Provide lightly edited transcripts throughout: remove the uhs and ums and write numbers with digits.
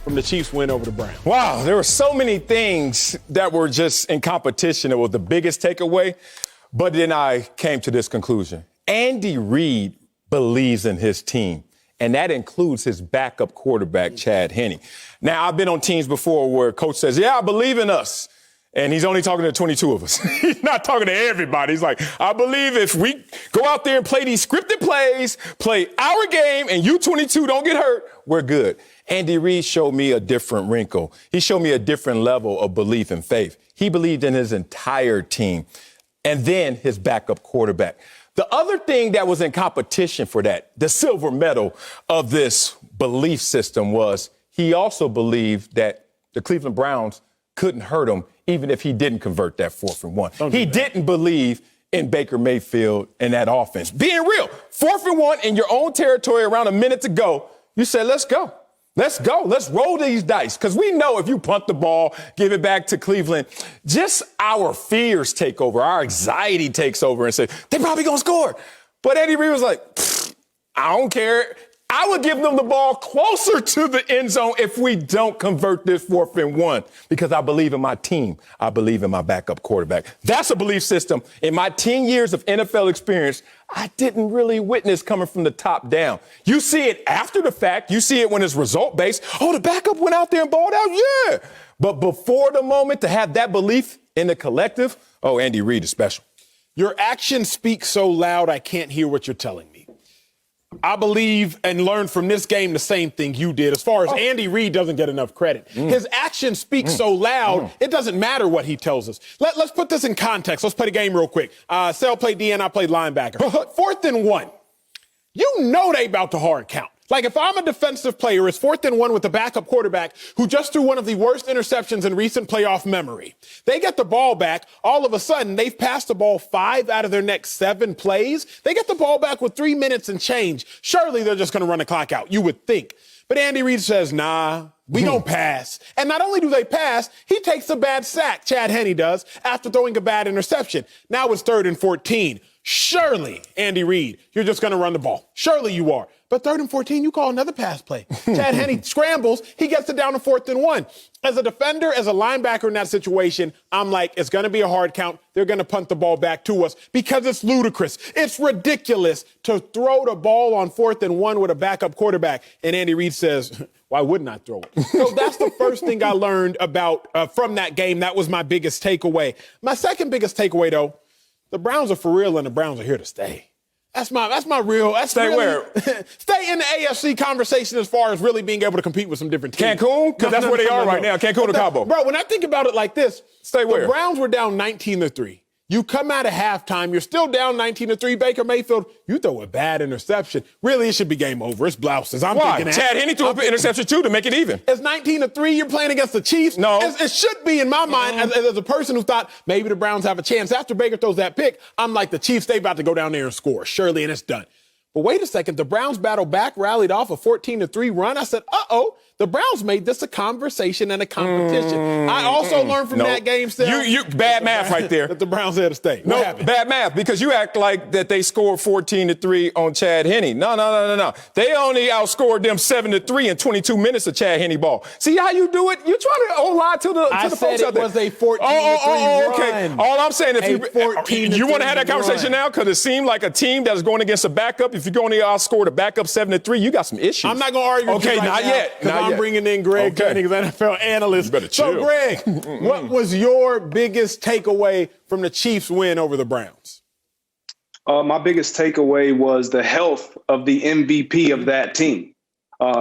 from the Chiefs' win over the Browns? Wow, there were so many things that were just in competition. It was the biggest takeaway. But then I came to this conclusion. Andy Reid believes in his team, and that includes his backup quarterback, Chad Henne. Now, I've been on teams before where a coach says, yeah, I believe in us. And he's only talking to 22 of us. He's not talking to everybody. He's like, I believe if we go out there and play these scripted plays, play our game, and you 22 don't get hurt, we're good. Andy Reid showed me a different wrinkle. He showed me a different level of belief and faith. He believed in his entire team and then his backup quarterback. The other thing that was in competition for that, the silver medal of this belief system, was he also believed that the Cleveland Browns couldn't hurt him even if he didn't convert that 4th and 1. He didn't believe in Baker Mayfield and that offense. Being real, 4th and 1 in your own territory around a minute to go, you said, let's go. Let's go. Let's roll these dice. Because we know if you punt the ball, give it back to Cleveland, just our fears take over. Our anxiety takes over and say, they're probably going to score. But Andy Reid was like, I don't care. I would give them the ball closer to the end zone if we don't convert this 4th and 1 because I believe in my team. I believe in my backup quarterback. That's a belief system. In my 10 years of NFL experience, I didn't really witness coming from the top down. You see it after the fact. You see it when it's result-based. Oh, the backup went out there and balled out? Yeah. But before the moment, to have that belief in the collective, oh, Andy Reid is special. Your actions speak so loud, I can't hear what you're telling me. I believe and learned from this game the same thing you did as far as Andy Reid doesn't get enough credit. His actions speak so loud, it doesn't matter what he tells us. Let's put this in context. Let's play the game real quick. Sel played DN, I played linebacker. 4th and 1. You know they about to hard count. Like, if I'm a defensive player, it's 4th and 1 with the backup quarterback who just threw one of the worst interceptions in recent playoff memory. They get the ball back. All of a sudden, they've passed the ball 5 out of their next 7 plays. They get the ball back with 3 minutes and change. Surely they're just going to run the clock out, you would think. But Andy Reid says, nah, we don't pass. And not only do they pass, he takes a bad sack, Chad Henne does, after throwing a bad interception. Now it's 3rd and 14. Surely, Andy Reid, you're just going to run the ball. Surely you are. But 3rd and 14, you call another pass play. Chad Henne scrambles. He gets it down to 4th and 1. As a defender, as a linebacker in that situation, I'm like, it's going to be a hard count. They're going to punt the ball back to us because it's ludicrous. It's ridiculous to throw the ball on 4th and 1 with a backup quarterback. And Andy Reid says, why wouldn't I throw it? So that's the first thing I learned about from that game. That was my biggest takeaway. My second biggest takeaway, though, the Browns are for real and the Browns are here to stay. That's my real. Stay really, where? Stay in the AFC conversation as far as really being able to compete with some different teams. Cancun? Because that's where they are right now. Cancun or Cabo. Bro, when I think about it like this, stay where? The Browns were down 19-3. You come out of halftime, you're still down 19-3. Baker Mayfield, you throw a bad interception. Really, it should be game over. It's blouses. Why? Chad Henne threw an interception too to make it even. It's 19-3. You're playing against the Chiefs. No. It should be in my mind as a person who thought maybe the Browns have a chance. After Baker throws that pick, I'm like, the Chiefs, they about to go down there and score. Surely, and it's done. But wait a second. The Browns battled back, rallied off a 14-3 run. I said, the Browns made this a conversation and a competition. I also learned from that game, still. You bad math right there. That the Browns had to stay. No, bad math, because you act like that they scored 14-3 on Chad Henne. No. They only outscored them 7-3 in 22 minutes of Chad Henne ball. See how you do it? You trying to lie to the folks out there. I said it was a 14-3 okay. run. All I'm saying, if you want to have that conversation now, because it seemed like a team that is going against a backup, if you're going to outscore the backup 7-3, you got some issues. I'm not going to argue with you right not now, yet. I'm bringing in Greg Jennings, NFL analyst. So, Greg, what was your biggest takeaway from the Chiefs' win over the Browns? My biggest takeaway was the health of the MVP of that team,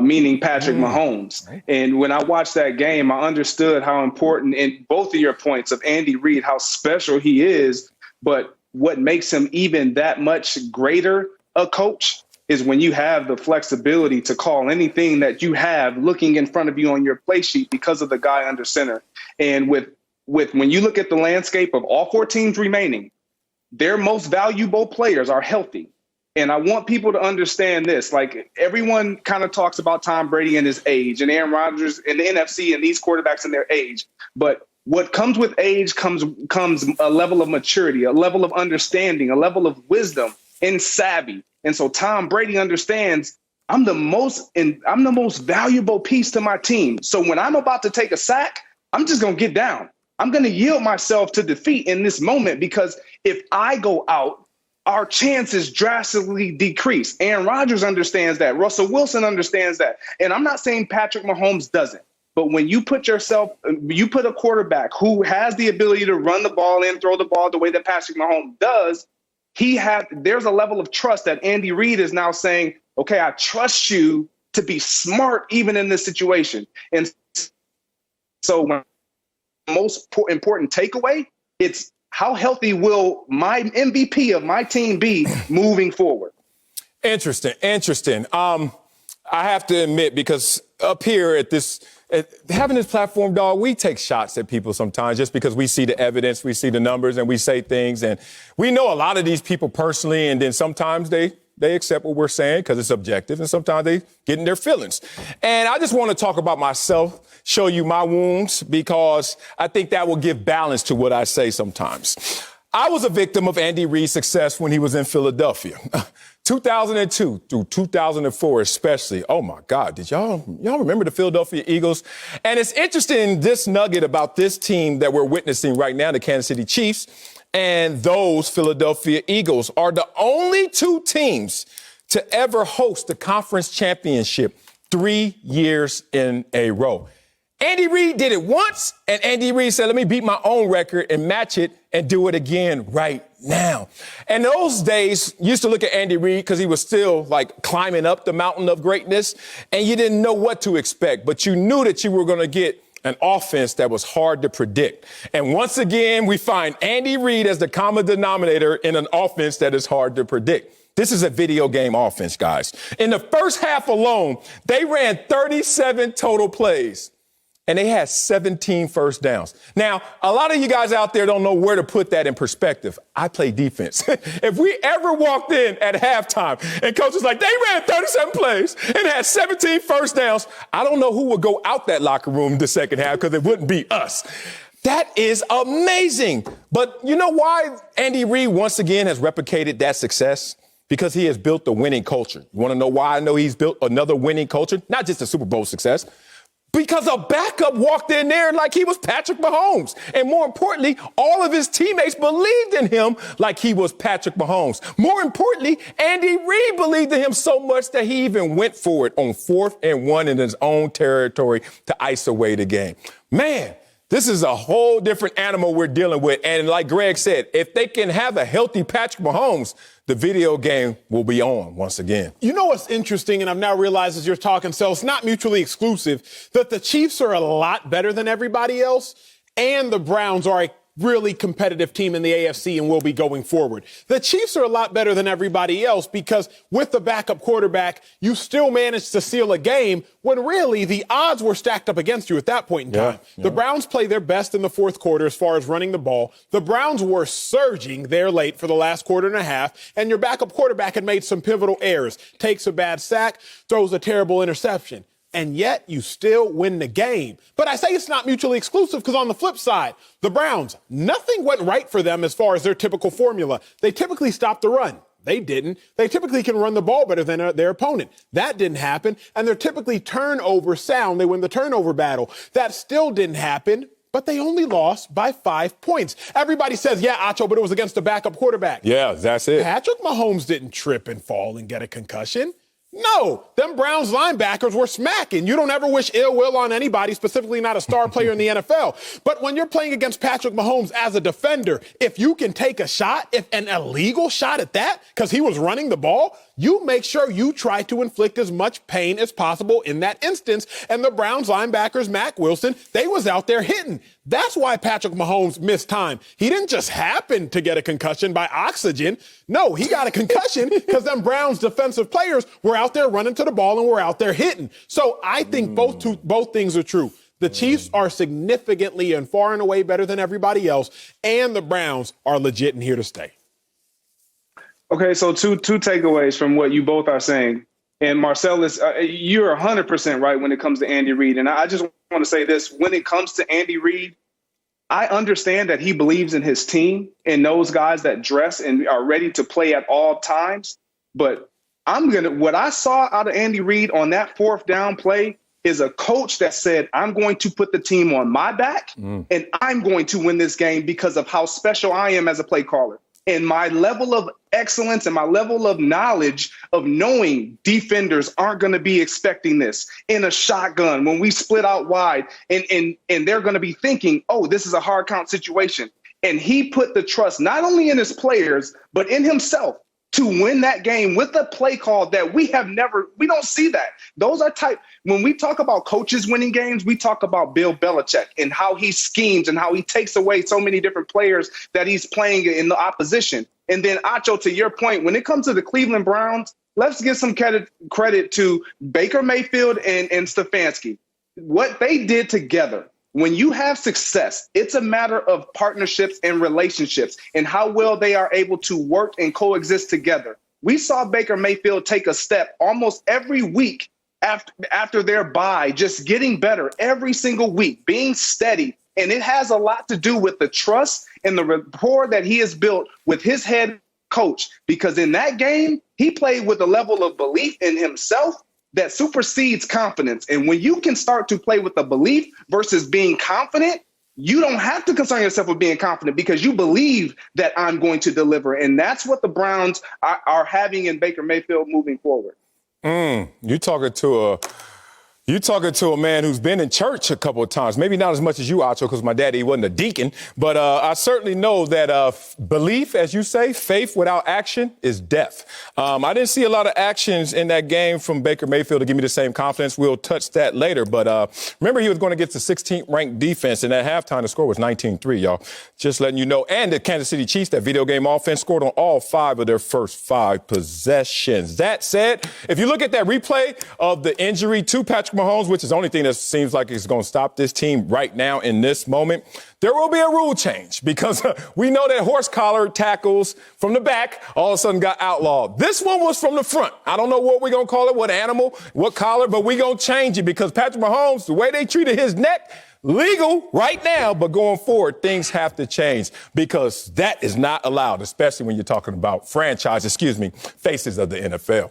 meaning Patrick Mahomes. And when I watched that game, I understood how important, in both of your points of Andy Reid, how special he is, but what makes him even that much greater a coach is when you have the flexibility to call anything that you have looking in front of you on your play sheet because of the guy under center. And with when you look at the landscape of all 4 teams remaining, their most valuable players are healthy. And I want people to understand this. Like, everyone kind of talks about Tom Brady and his age and Aaron Rodgers and the NFC and these quarterbacks and their age. But what comes with age comes a level of maturity, a level of understanding, a level of wisdom and savvy. And so Tom Brady understands I'm the most valuable piece to my team. So when I'm about to take a sack, I'm just going to get down. I'm going to yield myself to defeat in this moment, because if I go out, our chances drastically decrease. Aaron Rodgers understands that. Russell Wilson understands that. And I'm not saying Patrick Mahomes doesn't. But when you put a quarterback who has the ability to run the ball and throw the ball the way that Patrick Mahomes does, there's a level of trust that Andy Reid is now saying, okay, I trust you to be smart even in this situation. And so my most important takeaway, it's how healthy will my MVP of my team be moving forward? Interesting. I have to admit, because up here having this platform, dog, we take shots at people sometimes just because we see the evidence, we see the numbers, and we say things. And we know a lot of these people personally, and then sometimes they accept what we're saying because it's objective, and sometimes they get in their feelings. And I just want to talk about myself, show you my wounds, because I think that will give balance to what I say sometimes. I was a victim of Andy Reid's success when he was in Philadelphia. 2002 through 2004 especially. Oh, my God. Did y'all remember the Philadelphia Eagles? And it's interesting, this nugget about this team that we're witnessing right now, the Kansas City Chiefs, and those Philadelphia Eagles are the only two teams to ever host the conference championship 3 years in a row. Andy Reid did it once, and Andy Reid said, let me beat my own record and match it and do it again right now. And those days, you used to look at Andy Reid because he was still like climbing up the mountain of greatness, and you didn't know what to expect, but you knew that you were going to get an offense that was hard to predict. And once again, we find Andy Reid as the common denominator in an offense that is hard to predict. This is a video game offense, guys. In the first half alone, they ran 37 total plays, and they had 17 first downs. Now, a lot of you guys out there don't know where to put that in perspective. I play defense. If we ever walked in at halftime and coach was like, they ran 37 plays and had 17 first downs, I don't know who would go out that locker room in the second half, because it wouldn't be us. That is amazing. But you know why Andy Reid once again has replicated that success? Because he has built a winning culture. You want to know why I know he's built another winning culture? Not just a Super Bowl success. Because a backup walked in there like he was Patrick Mahomes. And more importantly, all of his teammates believed in him like he was Patrick Mahomes. More importantly, Andy Reid believed in him so much that he even went for it on 4th and 1 in his own territory to ice away the game. Man, this is a whole different animal we're dealing with. And like Greg said, if they can have a healthy Patrick Mahomes, the video game will be on once again. You know what's interesting, and I've now realized as you're talking, so it's not mutually exclusive, that the Chiefs are a lot better than everybody else, and the Browns are a really competitive team in the AFC and will be going forward. The Chiefs are a lot better than everybody else because with the backup quarterback, you still managed to seal a game when really the odds were stacked up against you at that point in time. The Browns play their best in the fourth quarter as far as running the ball. The Browns were surging there late for the last quarter and a half, and your backup quarterback had made some pivotal errors, takes a bad sack, throws a terrible interception. And yet you still win the game. But I say it's not mutually exclusive because on the flip side, the Browns, nothing went right for them as far as their typical formula. They typically stop the run. They didn't. They typically can run the ball better than their opponent. That didn't happen. And they're typically turnover sound. They win the turnover battle. That still didn't happen. But they only lost by 5 points. Everybody says, yeah, Acho, but it was against a backup quarterback. Yeah, that's it. Patrick Mahomes didn't trip and fall and get a concussion. No, them Browns linebackers were smacking. You don't ever wish ill will on anybody, specifically not a star player in the NFL. But when you're playing against Patrick Mahomes as a defender, if you can take a shot, if an illegal shot at that, because he was running the ball, you make sure you try to inflict as much pain as possible in that instance. And the Browns linebackers, Mack Wilson, they was out there hitting. That's why Patrick Mahomes missed time. He didn't just happen to get a concussion by oxygen. No, he got a concussion because them Browns defensive players were out there running to the ball and were out there hitting. So I think both things are true. The Chiefs are significantly and far and away better than everybody else, and the Browns are legit and here to stay. Okay, so two takeaways from what you both are saying. And Marcellus, you're 100% right when it comes to Andy Reid. And I just want to say this. When it comes to Andy Reid, I understand that he believes in his team and those guys that dress and are ready to play at all times. But What I saw out of Andy Reid on that fourth down play is a coach that said, I'm going to put the team on my back and I'm going to win this game because of how special I am as a play caller. And my level of excellence and my level of knowledge of knowing defenders aren't going to be expecting this in a shotgun when we split out wide and they're going to be thinking, oh, this is a hard count situation. And he put the trust not only in his players, but in himself to win that game with a play call that we don't see that. When we talk about coaches winning games, we talk about Bill Belichick and how he schemes and how he takes away so many different players that he's playing in the opposition. And then, Acho, to your point, when it comes to the Cleveland Browns, let's give some credit to Baker Mayfield and Stefanski. What they did together. When you have success, it's a matter of partnerships and relationships and how well they are able to work and coexist together. We saw Baker Mayfield take a step almost every week after their bye, just getting better every single week, being steady. And it has a lot to do with the trust and the rapport that he has built with his head coach, because in that game, he played with a level of belief in himself that supersedes confidence. And when you can start to play with the belief versus being confident, you don't have to concern yourself with being confident because you believe that I'm going to deliver. And that's what the Browns are having in Baker Mayfield moving forward. You're talking to a man who's been in church a couple of times. Maybe not as much as you, Acho, because my daddy wasn't a deacon. But I certainly know that belief, as you say, faith without action is death. I didn't see a lot of actions in that game from Baker Mayfield to give me the same confidence. We'll touch that later. But remember, he was going against the 16th ranked defense, and at halftime, the score was 19-3, y'all. Just letting you know. And the Kansas City Chiefs, that video game offense, scored on all 5 of their first 5 possessions. That said, if you look at that replay of the injury to Patrick Mahomes, which is the only thing that seems like is going to stop this team right now in this moment, there will be a rule change because we know that horse collar tackles from the back all of a sudden got outlawed. This one was from the front. I don't know what we're going to call it, what animal, what collar, but we're going to change it because Patrick Mahomes, the way they treated his neck, legal right now, but going forward, things have to change because that is not allowed, especially when you're talking about faces of the NFL.